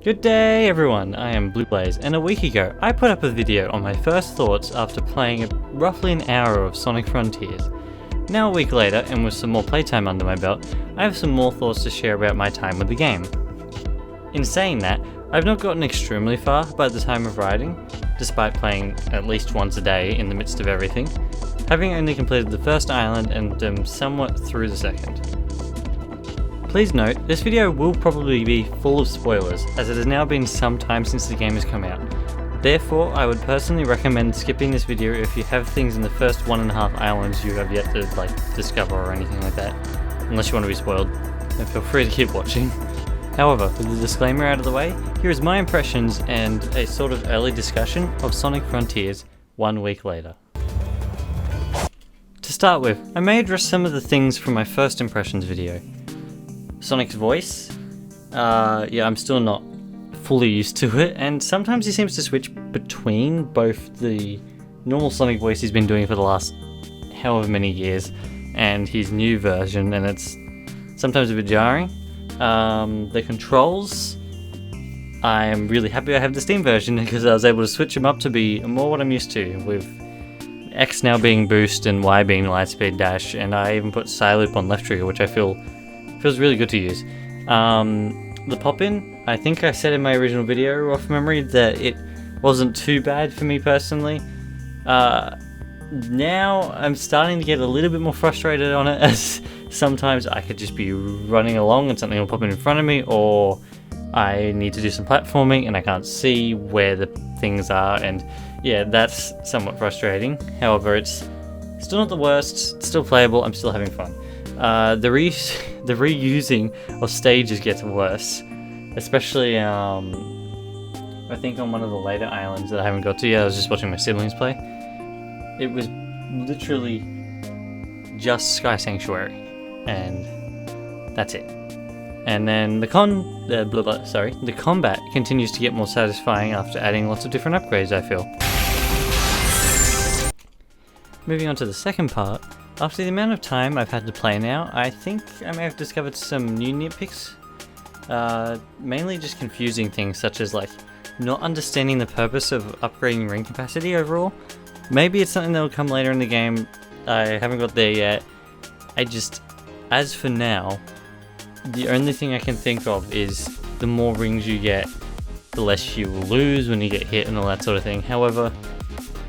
Good day everyone, I am BlueBlaze, and a week ago I put up a video on my first thoughts after playing roughly an hour of Sonic Frontiers. Now a week later, and with some more playtime under my belt, I have some more thoughts to share about my time with the game. In saying that, I've not gotten extremely far by the time of writing, despite playing at least once a day in the midst of everything, having only completed the first island and am somewhat through the second. Please note, this video will probably be full of spoilers, as it has now been some time since the game has come out. Therefore, I would personally recommend skipping this video if you have things in the first 1.5 islands you have yet to discover or anything like that, unless you want to be spoiled, then feel free to keep watching. However, with the disclaimer out of the way, here is my impressions and a sort of early discussion of Sonic Frontiers 1 week later. To start with, I may address some of the things from my first impressions video. Sonic's voice, I'm still not fully used to it, and sometimes he seems to switch between both the normal Sonic voice he's been doing for the last however many years and his new version, and it's sometimes a bit jarring. The controls, I am really happy I have the Steam version because I was able to switch them up to be more what I'm used to, with X now being boost and Y being lightspeed dash, and I even put side loop on left trigger, which I feel feels really good to use. The pop-in, I think I said in my original video off memory that it wasn't too bad for me personally. Now I'm starting to get a little bit more frustrated on it, as sometimes I could just be running along and something will pop in front of me, or I need to do some platforming and I can't see where the things are, and yeah, that's somewhat frustrating. However, it's still not the worst, it's still playable, I'm still having fun. The reusing of stages gets worse, especially I think on one of the later islands that I haven't got to yet. I was just watching my siblings play. It was literally just Sky Sanctuary, and that's it. And then the combat continues to get more satisfying after adding lots of different upgrades, I feel. Moving on to the second part. After the amount of time I've had to play now, I think I may have discovered some new nitpicks. Mainly just confusing things such as not understanding the purpose of upgrading ring capacity overall. Maybe it's something that will come later in the game, I haven't got there yet. As for now, the only thing I can think of is the more rings you get, the less you will lose when you get hit and all that sort of thing. However,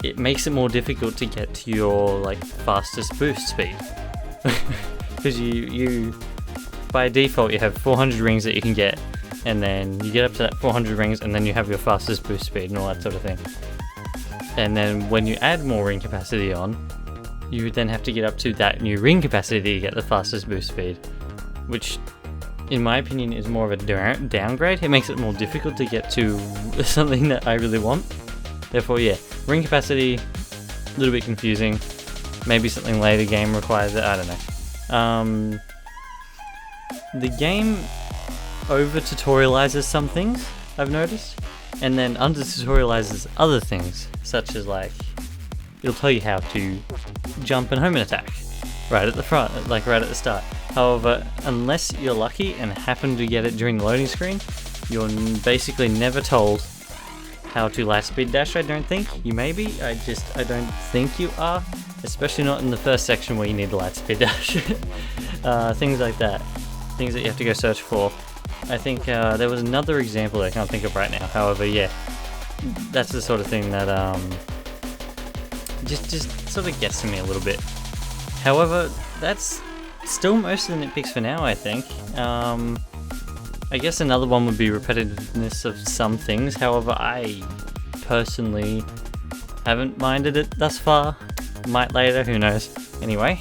it makes it more difficult to get to your fastest boost speed, because you by default you have 400 rings that you can get, and then you get up to that 400 rings and then you have your fastest boost speed and all that sort of thing. And then when you add more ring capacity on, you then have to get up to that new ring capacity to get the fastest boost speed, which in my opinion is more of a downgrade. It makes it more difficult to get to something that I really want. Therefore, yeah, ring capacity, a little bit confusing. Maybe something later game requires it, I don't know. The game over-tutorializes some things, I've noticed, and then under-tutorializes other things, such as it'll tell you how to jump and home and attack right at the front, right at the start. However, unless you're lucky and happen to get it during the loading screen, you're basically never told how to lightspeed dash. I don't think. You may be, I don't think you are, especially not in the first section where you need the lightspeed dash. Things like that, things that you have to go search for. I think there was another example that I can't think of right now. However, yeah, that's the sort of thing that just sort of gets to me a little bit. However, that's still most of the nitpicks for now, I think. I guess another one would be repetitiveness of some things. However, I personally haven't minded it thus far. Might later, who knows. Anyway,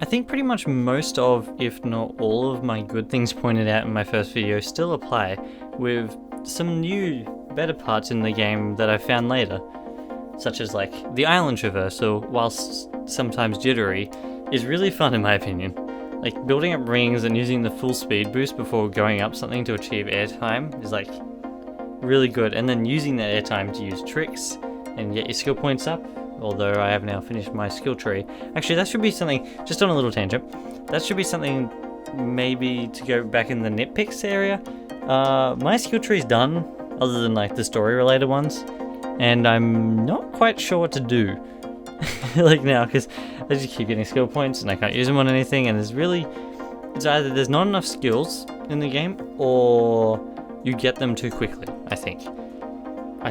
I think pretty much most of, if not all of my good things pointed out in my first video still apply, with some new, better parts in the game that I found later. Such as the island traversal, whilst sometimes jittery, is really fun in my opinion. Building up rings and using the full speed boost before going up something to achieve airtime is really good, and then using that airtime to use tricks and get your skill points up, although I have now finished my skill tree. Actually, that should be something, just on a little tangent, that should be something maybe to go back in the nitpicks area, my skill tree's done, other than like the story related ones, and I'm not quite sure what to do like now, because I just keep getting skill points and I can't use them on anything, and it's either there's not enough skills in the game or you get them too quickly. I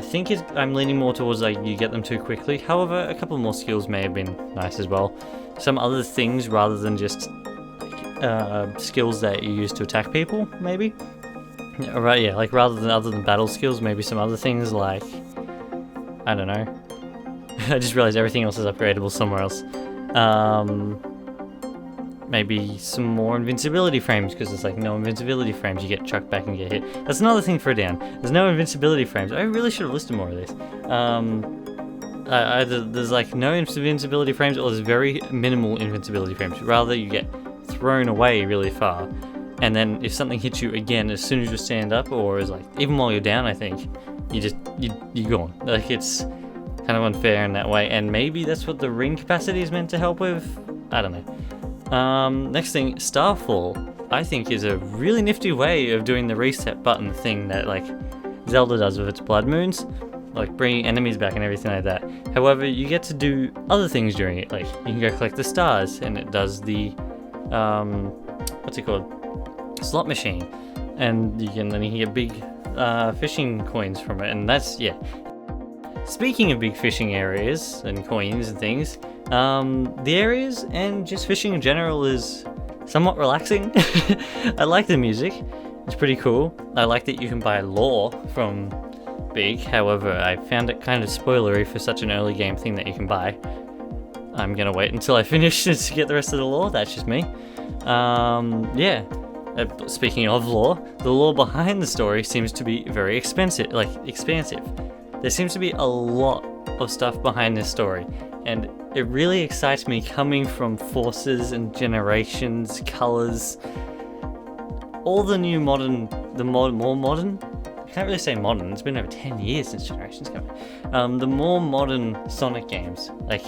think I'm leaning more towards like you get them too quickly. However, a couple more skills may have been nice as well. Some other things rather than just skills that you use to attack people, maybe. Right, yeah, like other than battle skills, maybe some other things like, I don't know. I just realized everything else is upgradable somewhere else. Maybe some more invincibility frames, because there's like no invincibility frames, you get chucked back and get hit. That's another thing for a down. There's no invincibility frames. I really should have listed more of this. Either there's like no invincibility frames, or there's very minimal invincibility frames. Rather, you get thrown away really far, and then if something hits you again as soon as you stand up, or is like even while you're down, I think you're gone. Like, it's kind of unfair in that way, and maybe that's what the ring capacity is meant to help with. I don't know. Next thing, Starfall, I think is a really nifty way of doing the reset button thing that like Zelda does with its Blood Moons, like bringing enemies back and everything like that. However, you get to do other things during it, like you can go collect the stars, and it does the what's it called, slot machine, and you can get big fishing coins from it, and that's, yeah. Speaking of big fishing areas and coins and things, the areas and just fishing in general is somewhat relaxing. I like the music, it's pretty cool. I like that you can buy lore from Big, however I found it kind of spoilery for such an early game thing that you can buy. I'm gonna wait until I finish to get the rest of the lore, that's just me. Yeah. Speaking of lore, the lore behind the story seems to be very expansive. There seems to be a lot of stuff behind this story, and it really excites me coming from Forces and Generations, Colors, all the new modern, more modern, I can't really say modern, it's been over 10 years since Generations came out. The more modern Sonic games, like,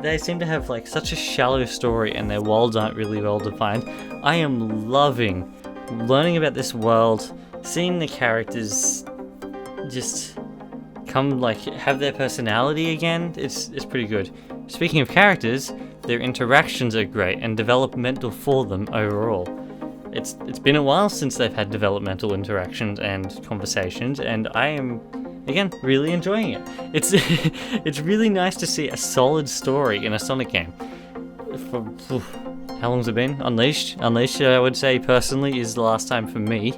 they seem to have like such a shallow story and their worlds aren't really well defined. I am loving learning about this world, seeing the characters just come, like, have their personality again. It's pretty good. Speaking of characters, their interactions are great and developmental for them overall. It's been a while since they've had developmental interactions and conversations, and I am, again, really enjoying it. It's really nice to see a solid story in a Sonic game. How long's it been? Unleashed, I would say personally, is the last time for me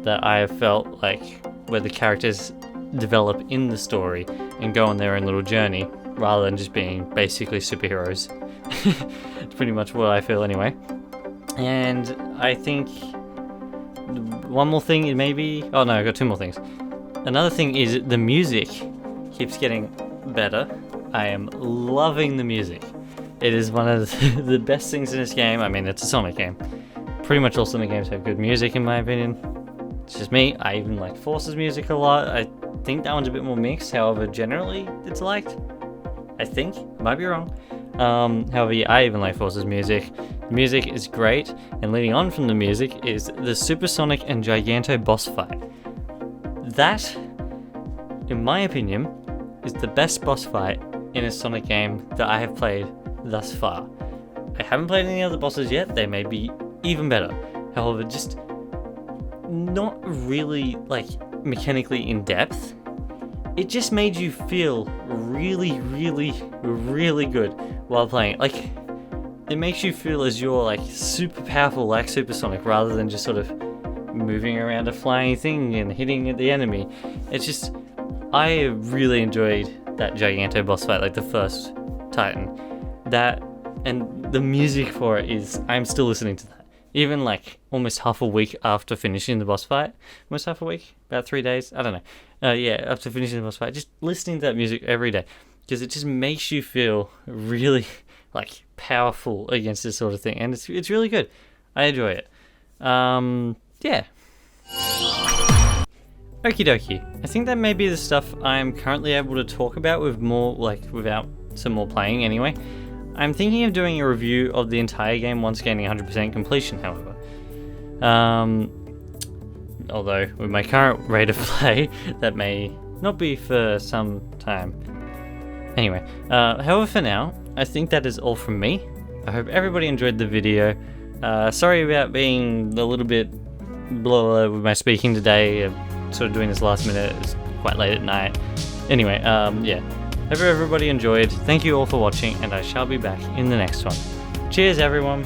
that I have felt like where the characters develop in the story and go on their own little journey rather than just being basically superheroes. It's pretty much what I feel anyway. And I think one more thing maybe, oh no, I got two more things. Another thing is the music keeps getting better. I am loving the music. It is one of the best things in this game. I mean, it's a Sonic game. Pretty much all Sonic games have good music in my opinion. It's just me. I even like Forces music a lot. I think that one's a bit more mixed. However, generally it's liked. I think. Might be wrong. However, yeah, I even like Forces music. The music is great, and leading on from the music is the Supersonic and Giganto boss fight. That, in my opinion, is the best boss fight in a Sonic game that I have played thus far. I haven't played any other bosses yet. They may be even better. However, just not really like mechanically in depth. It just made you feel really, really, really good while playing. Like, it makes you feel as you're like super powerful, like Supersonic, rather than just sort of moving around a flying thing and hitting the enemy. It's just, I really enjoyed that Giganto boss fight, like the first Titan. That, and the music for it is, I'm still listening to that. Even like almost half a week after finishing the boss fight. Almost half a week? About 3 days? I don't know. Yeah, after finishing the boss fight, just listening to that music every day. Because it just makes you feel really like powerful against this sort of thing. And it's really good. I enjoy it. Yeah. Okie dokie. I think that may be the stuff I'm currently able to talk about with more, like, without some more playing anyway. I'm thinking of doing a review of the entire game once gaining 100% completion, however. Although, with my current rate of play, that may not be for some time. Anyway, however for now, I think that is all from me. I hope everybody enjoyed the video. Sorry about being a little bit blah with my speaking today. I'm sort of doing this last minute. It's quite late at night. Anyway, yeah. Hope everybody enjoyed. Thank you all for watching, and I shall be back in the next one. Cheers, everyone.